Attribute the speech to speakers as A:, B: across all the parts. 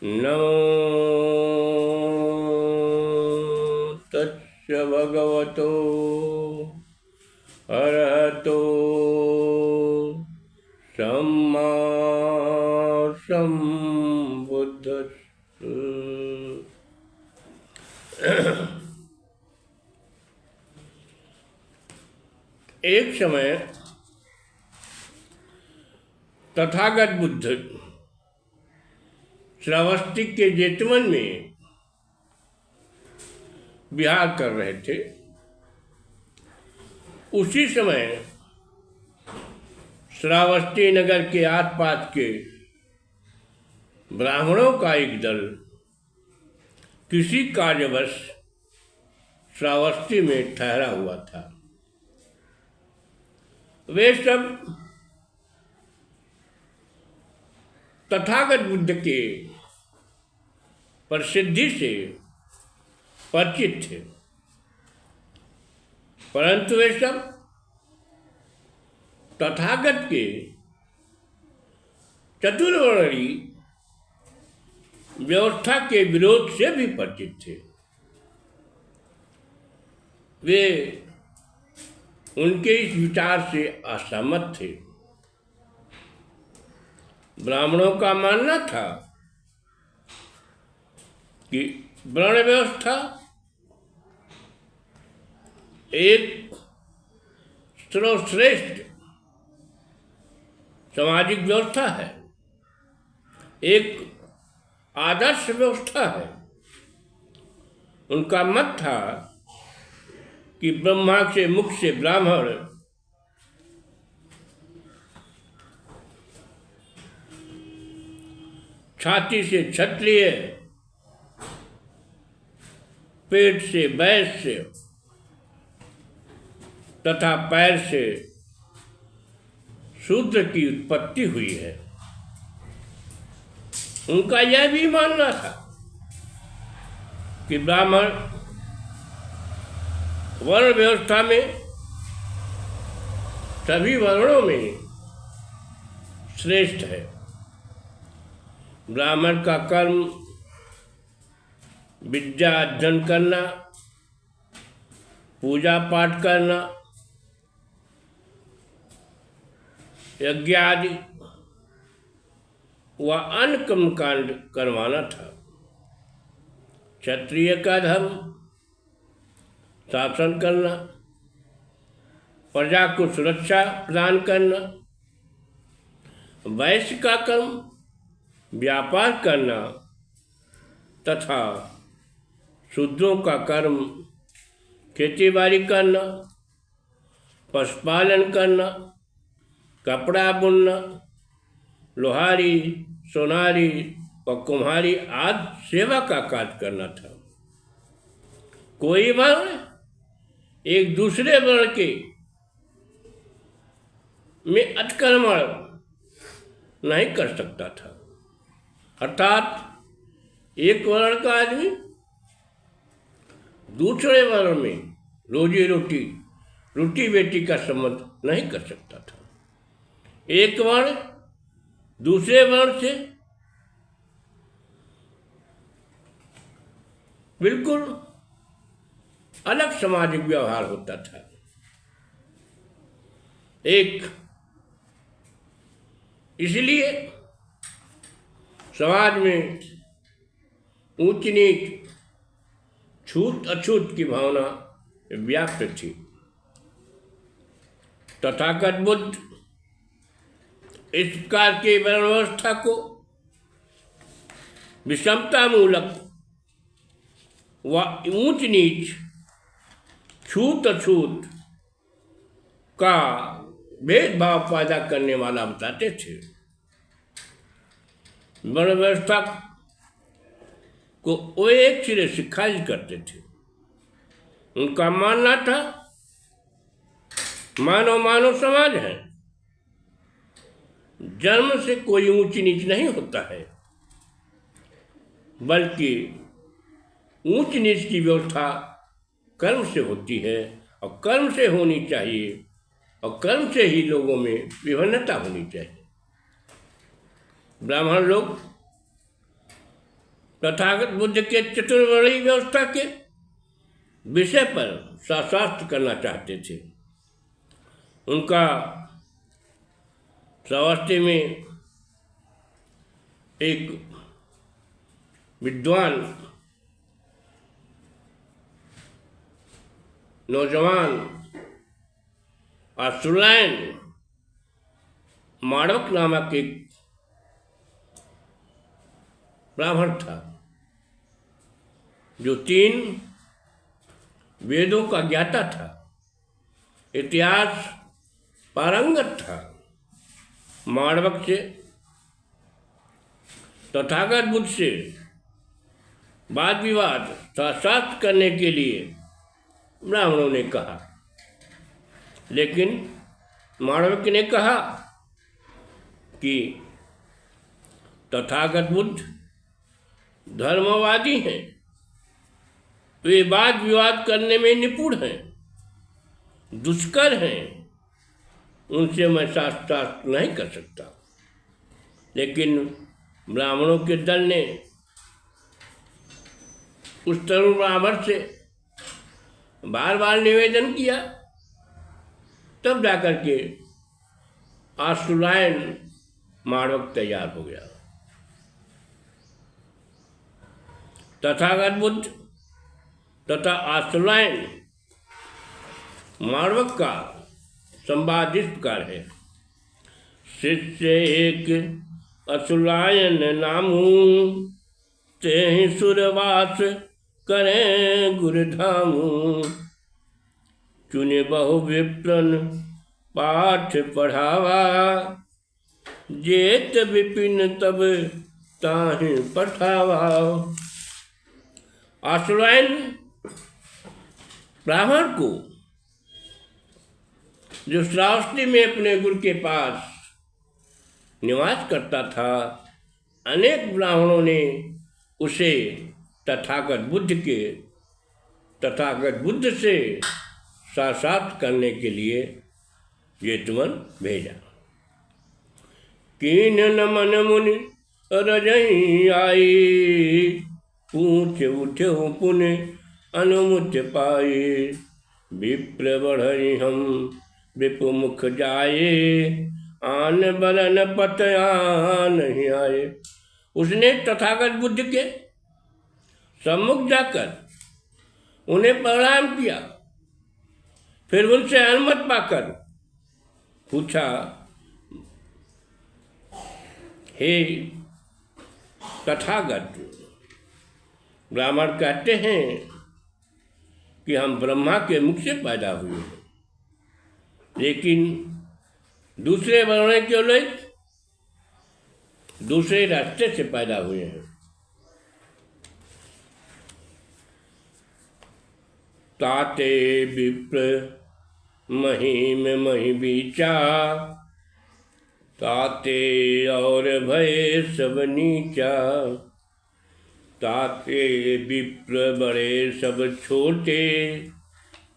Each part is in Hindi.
A: नमो तस्य भगवतो अरहतो सम्मा सम्बुद्धस्स। एक समय तथागत बुद्ध श्रावस्ती के जेतवन में विहार कर रहे थे। उसी समय श्रावस्ती नगर के आसपास के ब्राह्मणों का एक दल किसी कार्यवश श्रावस्ती में ठहरा हुआ था। वे सब तथागत बुद्ध के प्रसिद्धि से परिचित थे, परंतु वे सब तथागत के चतुर्वर्णी व्यवस्था के विरोध से भी परिचित थे। वे उनके इस विचार से असहमत थे। ब्राह्मणों का मानना था कि वर्ण व्यवस्था एक सर्वश्रेष्ठ सामाजिक व्यवस्था है, एक आदर्श व्यवस्था है। उनका मत था कि ब्रह्मा के मुख से ब्राह्मण, छाती से क्षत्रिय, पेट से वैश्य तथा पैर से शूद्र की उत्पत्ति हुई है। उनका यह भी मानना था कि ब्राह्मण वर्ण व्यवस्था में सभी वर्णों में श्रेष्ठ है। ब्राह्मण का कर्म विद्या अध्ययन करना, पूजा पाठ करना, यज्ञ आदि व अन्य कर्मकांड करवाना था। क्षत्रिय का धर्म शासन करना, प्रजा को सुरक्षा प्रदान करना, वैश्य का कर्म व्यापार करना तथा शूद्रों का कर्म खेती बाड़ी करना, पशुपालन करना, कपड़ा बुनना, लोहारी, सोनारी व कुम्हारी आदि सेवा का कार्य करना था। कोई वर्ण एक दूसरे वर्ण के में अतिक्रमण नहीं कर सकता था। अर्थात एक वर्ण का आदमी दूसरे वर्ण में रोजी रोटी बेटी का संबंध नहीं कर सकता था। एक वर्ण दूसरे वर्ण से बिल्कुल अलग सामाजिक व्यवहार होता था। इसलिए समाज में ऊंच नीच, छूत अछूत की भावना व्याप्त थी। तथागत बुद्ध इस प्रकार के वर्ण व्यवस्था को विषमता मूलक व ऊंच नीच, छूत अछूत का भेदभाव पैदा करने वाला बताते थे। वर्ण व्यवस्था को वो एक सिरे से खारिज करते थे। उनका मानना था मानव समाज है, जन्म से कोई ऊंच नीच नहीं होता है, बल्कि ऊंच नीच की व्यवस्था कर्म से होती है और कर्म से होनी चाहिए और कर्म से ही लोगों में विभिन्नता होनी चाहिए। ब्राह्मण लोग तथागत बुद्ध के चतुर्वर्णीय व्यवस्था के विषय पर शास्त्र करना चाहते थे। उनका श्रावस्ती में एक विद्वान नौजवान आशुलायन माणवक नामक एक ब्राह्मण था, जो 3 वेदों का ज्ञाता था, इतिहास पारंगत था। माणवक से तथागत बुद्ध से वाद विवाद शास्त्र करने के लिए ब्राह्मणों ने कहा, लेकिन माणवक ने कहा कि तथागत बुद्ध धर्मवादी हैं, वे वाद विवाद करने में निपुण हैं, दुष्कर हैं, उनसे मैं शास्त्र नहीं कर सकता। लेकिन ब्राह्मणों के दल ने उस तरुण ब्राह्मण से बार बार निवेदन किया, तब जाकर के आशुलायन माणवक तैयार हो गया। तथागत बुद्ध तथा आशुलायन माणवक का संवाद इस प्रकार है। शिष्य एक आशुलायन नामू, तेहि सुरवास करें गुरुधामू। चुने बहु विप्रन पाठ पढ़ावा, जेत विपिन तब ताहि पठावा। आशुलायन ब्राह्मण को, जो श्रावस्ती में अपने गुरु के पास निवास करता था, अनेक ब्राह्मणों ने उसे तथागत बुद्ध से साक्षात करने के लिए जेतवन भेजा। कीन नमन मुनि रजई आई, पूछ उठे पुण्य अनुमुच पाए। विप्र बढ़ई हम विपुमुख जाए, आन बलन पतया नहीं आए। उसने तथागत बुद्ध के सम्मुख जाकर उन्हें प्रणाम किया, फिर उनसे अनुमति पाकर पूछा, हे तथागत, ब्राह्मण कहते हैं कि हम ब्रह्मा के मुख से पैदा हुए हैं, लेकिन दूसरे वर्ण के लोग दूसरे रास्ते से पैदा हुए हैं। ताते विप्र महिम महि बीचा, ताते और भय सब नीचा। ताते विप्र बड़े सब छोटे,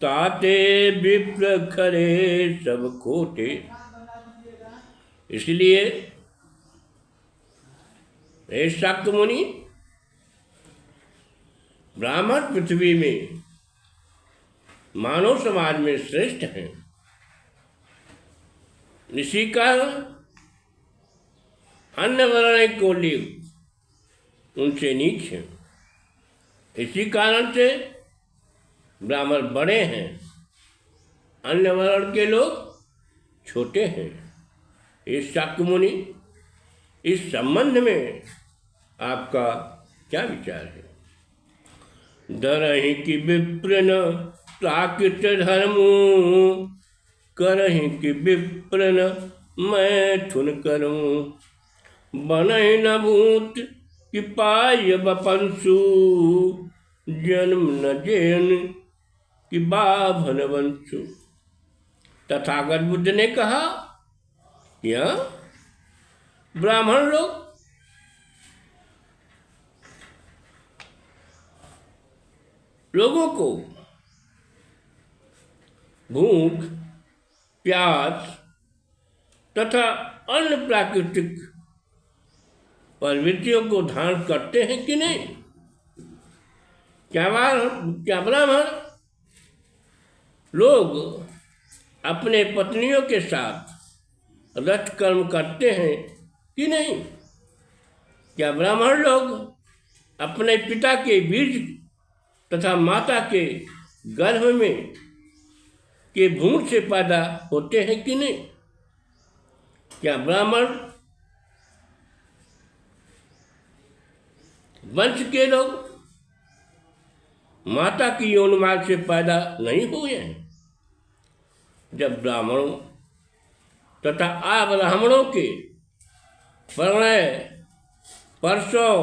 A: ताते विप्र खरे सब खोटे। इसलिए हे शाक्त मुनि, ब्राह्मण पृथ्वी में मानव समाज में श्रेष्ठ हैं। इसी कारण अन्य वर्ण को लोग उनसे नीच हैं। इसी कारण से ब्राह्मण बड़े हैं, अन्य वर्ण के लोग छोटे हैं। इस शाक्त मुनि, इस संबंध में आपका क्या विचार है? डरहि कि विप्र न प्राकृत धर्मू, करहि कि विप्र न मैं ठुन करूं। बनहि न भूत कि पाय बपंसु, जन्म न जेन कि बाभन वंशु। तथागत बुद्ध ने कहा, क्या ब्राह्मण लोगों को भूख, प्यास तथा अन्य प्राकृतिक प्रवृत्तियों को धारण करते हैं कि नहीं? क्या ब्राह्मण लोग अपने पत्नियों के साथ रथ कर्म करते हैं कि नहीं? क्या ब्राह्मण लोग अपने पिता के बीज तथा माता के गर्भ में के भ्रूण से पैदा होते हैं कि नहीं? क्या ब्राह्मण वंश के लोग माता की यौन मार्ग से पैदा नहीं हुए हैं? जब ब्राह्मणों तथा अब्राह्मणों के परिणय परसों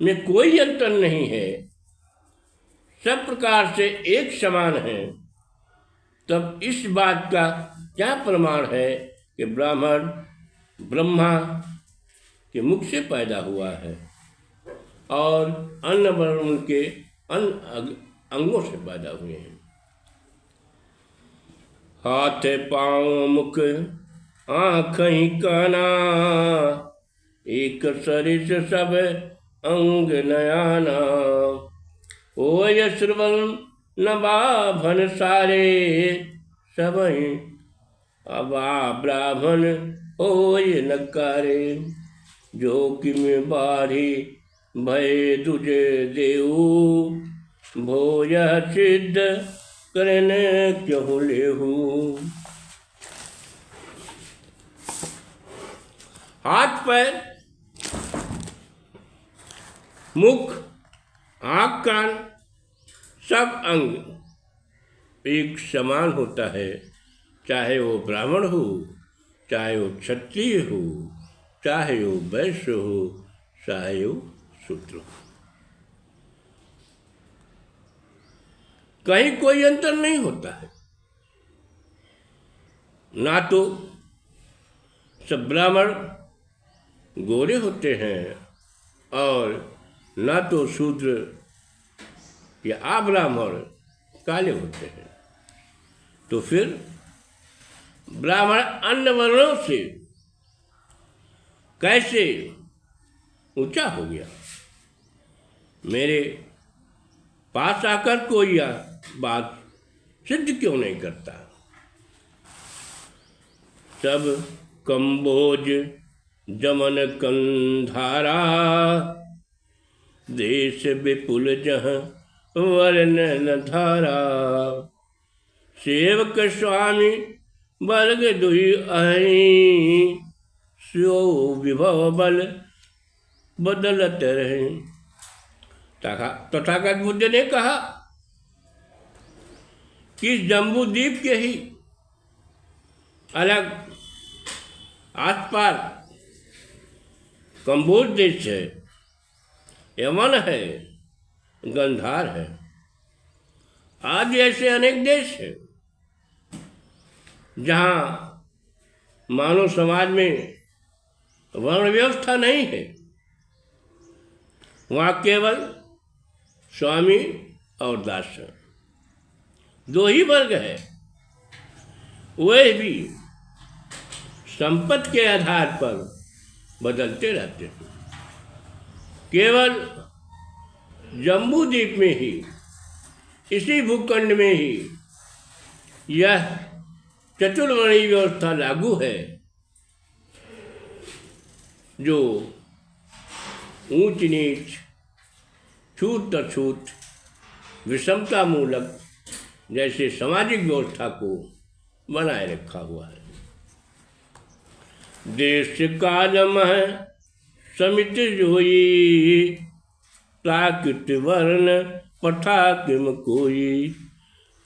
A: में कोई अंतर नहीं है, सब प्रकार से एक समान है, तब इस बात का क्या प्रमाण है कि ब्राह्मण ब्रह्मा के मुख से पैदा हुआ है और अन्य वर्ण के अन्य अंगों से पैदा हुए हैं? हाथ पाँव मुख आँख ही काना, एक सरिस सब अंग नयाना। ओय श्रवण नवाभन सारे, सबहि अबा ब्राह्मण होय नकारे। जो किम बाढ़ी भय दुजे देऊ, भोज सिद्ध करने क्यों लेहू। हाथ पैर मुख आँख कान सब अंग एक समान होता है, चाहे वो ब्राह्मण हो, चाहे वो क्षत्रिय हो, चाहे वो वैश्य हो, चाहे वो शूद्र हो। कहीं कोई अंतर नहीं होता है। ना तो सब ब्राह्मण गोरे होते हैं और ना तो शूद्र या अब्राह्मण काले होते हैं। तो फिर ब्राह्मण अन्य वर्णों से कैसे ऊंचा हो गया? मेरे पास आकर कोई यह बात सिद्ध क्यों नहीं करता? सब कंबोज जमन कंधारा, देश विपुल जहाँ वर्ण न धारा। सेवक स्वामी वर्ग दुई अहि, स्यो विभव बल बदलत रहे। तथागत बुद्ध ने कहा कि जम्बू द्वीप के ही अलग आसपास कंबोज देश है, यमन है, गंधार है, आदि ऐसे अनेक देश हैं जहाँ मानव समाज में वर्ण व्यवस्था नहीं है। वहाँ केवल स्वामी और दास दो ही वर्ग है, वे भी संपत्ति के आधार पर बदलते रहते हैं। केवल जम्बू द्वीप में ही, इसी भूखंड में ही यह चतुर्वर्णीय व्यवस्था लागू है, जो ऊंच नीच, छूत अछूत, विषमता मूलक जैसे सामाजिक व्यवस्था को बनाए रखा हुआ है। देश कालम है समित जोई, प्राकृत वर्ण पठा किम कोई।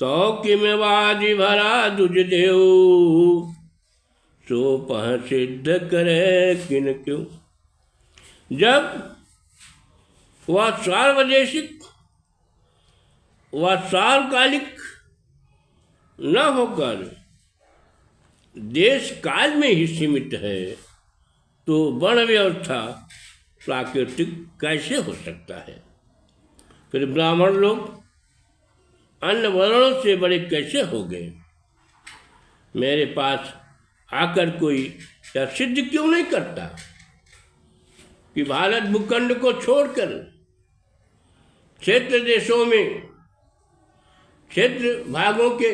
A: तो किम वादि भरा दुज देव, सो पह सिद्ध करे किन क्यों। जब वह सार्वदेशिक व सार्वकालिक न होकर देश काल में ही सीमित है, तो वर्ण व्यवस्था प्राकृतिक कैसे हो सकता है? फिर ब्राह्मण लोग अन्य वर्णों से बड़े कैसे हो गए? मेरे पास आकर कोई यह सिद्ध क्यों नहीं करता कि भारत भूखंड को छोड़कर क्षेत्र देशों में, क्षेत्र भागों के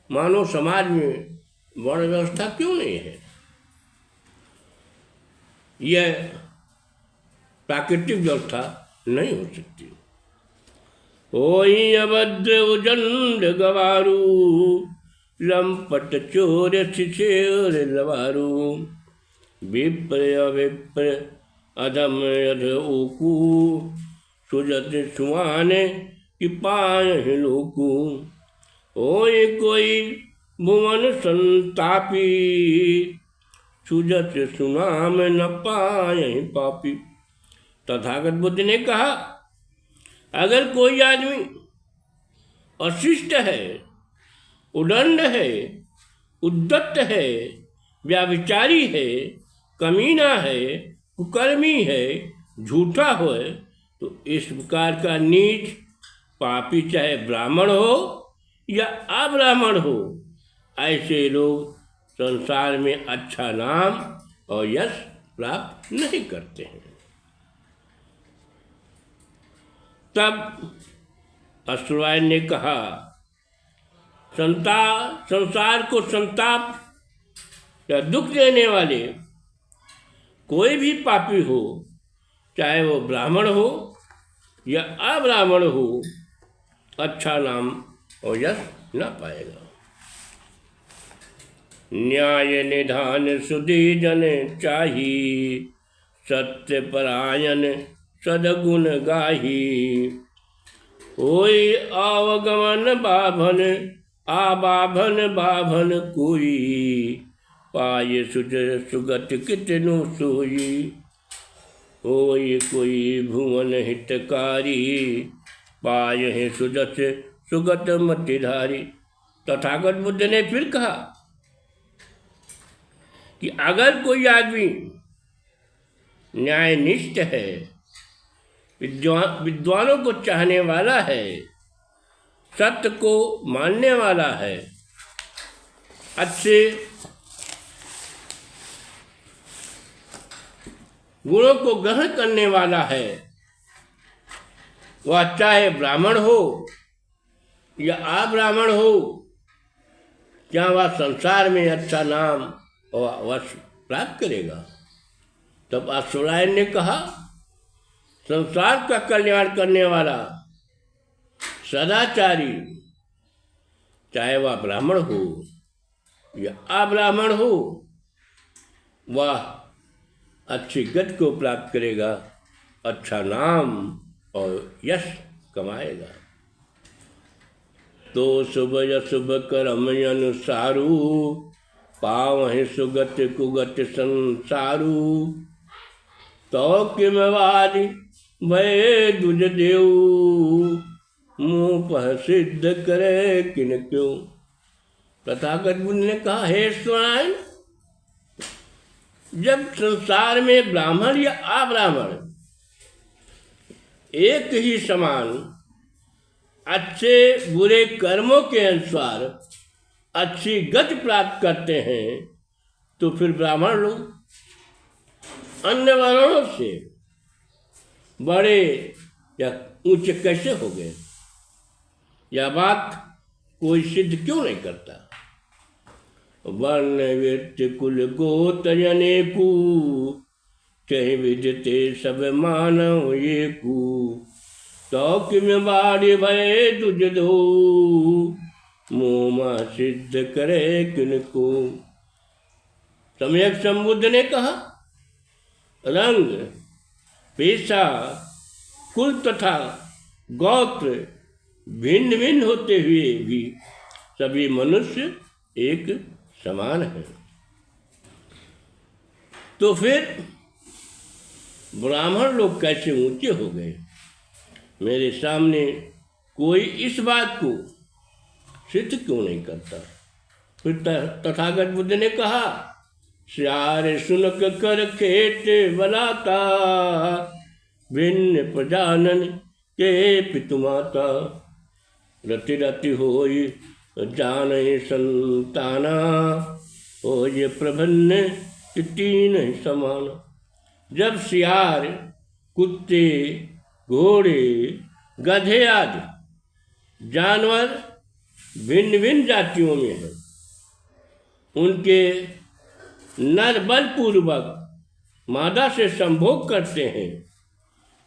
A: मानव समाज में वर्ण व्यवस्था क्यों नहीं है? यह प्राकृतिक व्यवस्था नहीं हो सकती। होई अभद्र उजंड गवारू, लंपट चोर शिशेर लवारू, विप्र अविप्र अधम अध ओकू, सुजत सुआने कि पाय लोकू। होई कोई भुवन संतापी, सुजत सुनाम न पाए पापी। तथागत बुद्ध ने कहा, अगर कोई आदमी अशिष्ट है, उदंड है, उद्दत है, व्याभिचारी है, कमीना है, कुकर्मी है, झूठा हो, तो इस प्रकार का नीच पापी चाहे ब्राह्मण हो या अब्राह्मण हो, ऐसे लोग संसार में अच्छा नाम और यश प्राप्त नहीं करते हैं। तब अश्वराय ने कहा, संसार को संताप या दुख देने वाले कोई भी पापी हो, चाहे वो ब्राह्मण हो या अब्राह्मण हो, अच्छा नाम और यश न पाएगा। न्याय निधान सुधी जन चाही, सत्य परायण सदगुण गाही। होई आवगमन बाभन, आबाभन बाभन कोई, पाए सुगत कितनु सोई। होई कोई भुवन हितकारी, पाए है सुगत मतिधारी। तथागत बुद्ध ने फिर कहा कि अगर कोई आदमी न्यायनिष्ठ है, विद्वानों को चाहने वाला है, सत्य को मानने वाला है, अच्छे गुणों को ग्रहण करने वाला है, वह चाहे ब्राह्मण हो या अब्राह्मण हो, क्या वह संसार में अच्छा नाम और यश प्राप्त करेगा। तब अश्वरायन ने कहा, संसार का कल्याण करने वाला सदाचारी, चाहे वह ब्राह्मण हो या अब्राह्मण हो, वह अच्छी गति को प्राप्त करेगा, अच्छा नाम और यश कमाएगा। तो शुभ अशुभ कर्म अनुसारू, पावहि सुगत कुगत संसारू। तो किम वारी भय दुज देऊ, मुँह पर सिद्ध करे किन क्यों। तथागत बुद्ध ने कहा, हे स्वयं, जब संसार में ब्राह्मण या अब्राह्मण एक ही समान अच्छे बुरे कर्मों के अनुसार अच्छी गति प्राप्त करते हैं, तो फिर ब्राह्मण लोग अन्य वर्णों से बड़े या ऊंचे कैसे हो गए? यह बात कोई सिद्ध क्यों नहीं करता? वर्ण व्यक्ति कुल गोत्र अनेकू, चाहे विदते सब मानव एकू। तो किम बाड़ी भय तुझ दो, मोमा सिद्ध करे किनको। सम्यक संबुद्ध ने कहा, रंग, पेशा, कुल तथा गोत्र भिन्न भिन्न होते हुए भी सभी मनुष्य एक समान है। तो फिर ब्राह्मण लोग कैसे ऊंचे हो गए? मेरे सामने कोई इस बात को सिद्ध क्यों नहीं करता? फिर तथागत बुद्ध ने कहा, श्यार सुनक कर खेत बनाता, भिन्न प्रजानन के पितुमाता। रति रति होई जान संताना, हो ये प्रभन्न तीन समान। जब सियार, कुत्ते, घोड़े, गधे आदि जानवर भिन्न भिन्न जातियों में हैं। उनके नर बलपूर्वक मादा से संभोग करते हैं,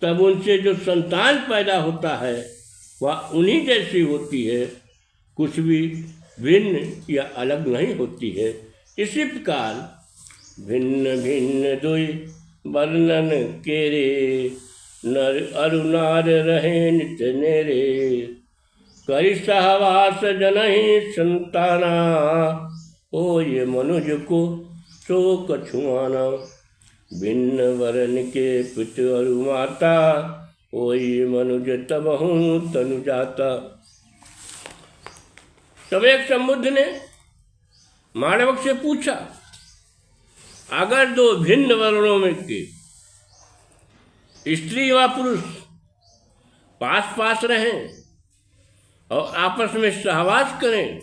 A: तब उनसे जो संतान पैदा होता है वह उन्हीं जैसी होती है, कुछ भी भिन्न या अलग नहीं होती है। इसी प्रकार भिन्न भिन्न दुई वर्णन केरे, नर अरु नार रहे नित्य नेरे, करि सहवास जनहि संताना, ओ ये मनुज को सो कछुआना। भिन्न वर्ण के पित अरु माता, ओ ये मनुज तबहु तनु जाता। तब एक समुद्ध ने माणवक से पूछा, अगर दो भिन्न वर्णों में के स्त्री व पुरुष पास पास रहें और आपस में सहवास करें,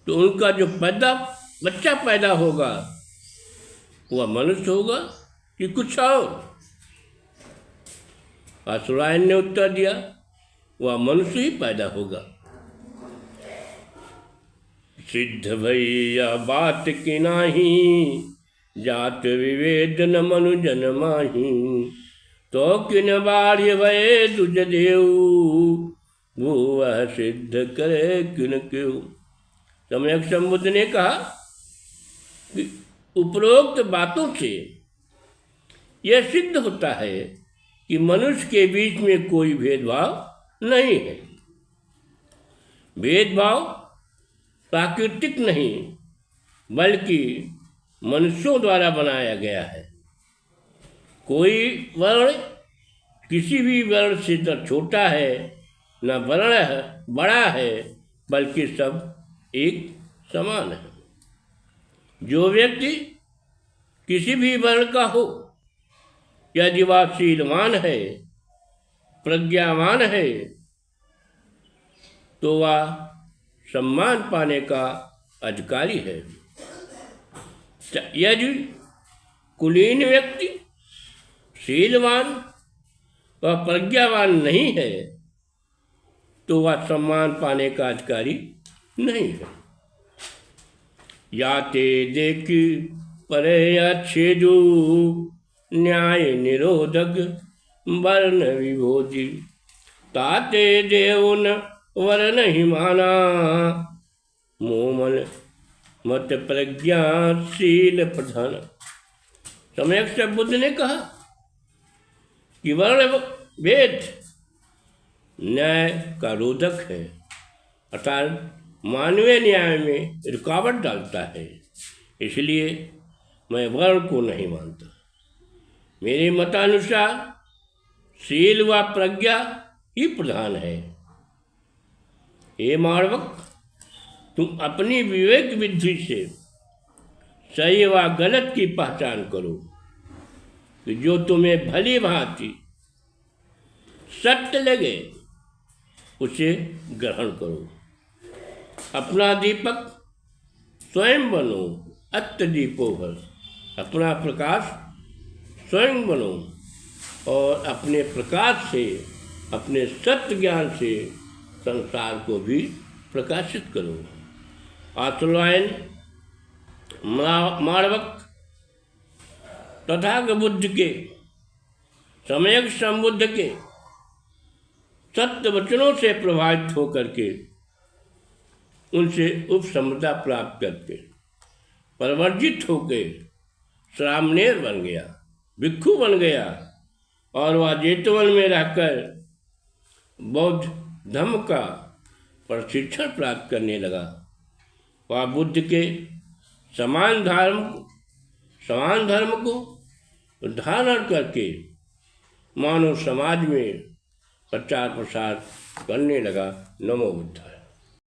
A: तो उनका जो बच्चा पैदा होगा वह मनुष्य होगा कि कुछ और? असुरायन ने उत्तर दिया, वह मनुष्य ही पैदा होगा। सिद्ध भैया बात की नाही, जात विवेद न मनुजन माही, तो किन बार्य भय दुज देव, वो वह सिद्ध करे किन क्यों। सम्यक समुद्ध ने कहा कि उपरोक्त बातों से यह सिद्ध होता है कि मनुष्य के बीच में कोई भेदभाव नहीं है। भेदभाव प्राकृतिक नहीं बल्कि मनुष्यों द्वारा बनाया गया है। कोई वर्ण किसी भी वर्ण से न छोटा है न वर्ण बड़ा है, बल्कि सब एक समान है। जो व्यक्ति किसी भी वर्ण का हो, यदि वह शीलवान है, प्रज्ञावान है, तो वह सम्मान पाने का अधिकारी है। यदि कुलीन व्यक्ति शीलवान व प्रज्ञावान नहीं है, तो वह सम्मान पाने का अधिकारी नहीं है। याते देखी परे अच्छेदु, न्याय निरोधक वर्ण विभोजी, ताते देवन वर्ण ही माना, मोमन मत प्रज्ञाशील प्रधान। सम्यक से बुद्ध ने कहा कि वर्ण भेद न्याय का रोधक है, अर्थात मानवीय न्याय में रुकावट डालता है। इसलिए मैं वर्ण को नहीं मानता। मेरे मतानुसार शील व प्रज्ञा ही प्रधान है। हे माणवक, तुम अपनी विवेक बुद्धि से सही व गलत की पहचान करो कि जो तुम्हें भली भांति सत्य लगे उसे ग्रहण करो। अपना दीपक स्वयं बनो, अत्य दीपो भर। अपना प्रकाश स्वयं बनो और अपने प्रकाश से, अपने सत्य ज्ञान से संसार को भी प्रकाशित करो। आसुलायन माणवक तथागत बुद्ध के, सम्यक संबुद्ध के सत्य वचनों से प्रभावित होकर के उनसे उपसमता प्राप्त करके परिवर्जित होकर श्रामणेर बन गया, भिक्षु बन गया और वह जेतवन में रहकर बौद्ध धर्म का प्रशिक्षण प्राप्त करने लगा। वह बुद्ध के समान धर्म को धारण करके मानव समाज में प्रचार प्रसार करने लगा। नमो बुद्धाय।